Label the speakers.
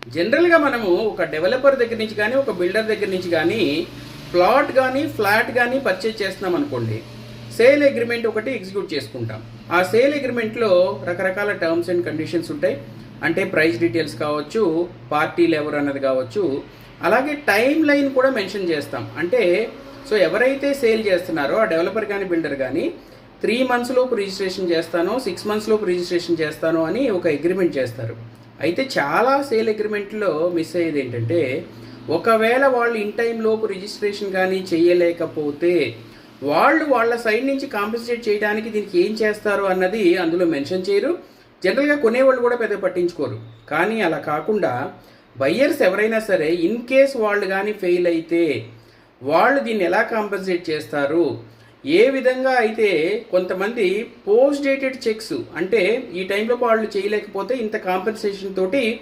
Speaker 1: జనరల్‌గా మనము ఒక డెవలపర్ దగ్గర నుంచి గానీ, ఒక బిల్డర్ దగ్గర నుంచి గానీ, ప్లాట్ గానీ, ఫ్లాట్ గానీ పర్చేజ్ చేస్తున్నామనుకోండి. సేల్ అగ్రీమెంట్ ఒకటి ఎగ్జిక్యూట్ చేసుకుంటాం. ఆ సేల్ అగ్రీమెంట్‌లో రకరకాల టర్మ్స్ అండ్ కండిషన్స్ ఉంటాయి. అంటే ప్రైస్ డీటెయిల్స్ కావచ్చు, పార్టీలు ఎవరు అన్నది కావచ్చు, అలాగే టైమ్ లైన్ కూడా మెన్షన్ చేస్తాం. అంటే ఎవరైతే సేల్ చేస్తున్నారో ఆ డెవలపర్ కానీ, బిల్డర్ కానీ 3 మంత్స్ లోపు రిజిస్ట్రేషన్ చేస్తాను, 6 మంత్స్ లోపు రిజిస్ట్రేషన్ చేస్తాను అని ఒక అగ్రిమెంట్ చేస్తారు. అయితే చాలా సేల్ అగ్రిమెంట్లో మిస్ అయ్యేది ఏంటంటే, ఒకవేళ వాళ్ళు ఇన్ టైం లోపు రిజిస్ట్రేషన్ కానీ చేయలేకపోతే వాళ్ళు వాళ్ళ సైడ్ నుంచి కాంపెన్సేట్ చేయడానికి దీనికి ఏం చేస్తారు అన్నది అందులో మెన్షన్ చేయరు. జనరల్గా కొనేవాళ్ళు కూడా పెద్ద పట్టించుకోరు. కానీ అలా కాకుండా బయ్యర్స్ ఎవరైనా సరే ఇన్ కేస్ వాళ్ళు కానీ ఫెయిల్ అయితే వాళ్ళు దీన్ని ఎలా కాంపెన్సేట్ చేస్తారు, ఏ విధంగా అయితే కొంతమంది పోస్ట్ డేటెడ్ చెక్స్, అంటే ఈ టైంలో వాళ్ళు చేయలేకపోతే ఇంత కాంపెన్సేషన్ తోటి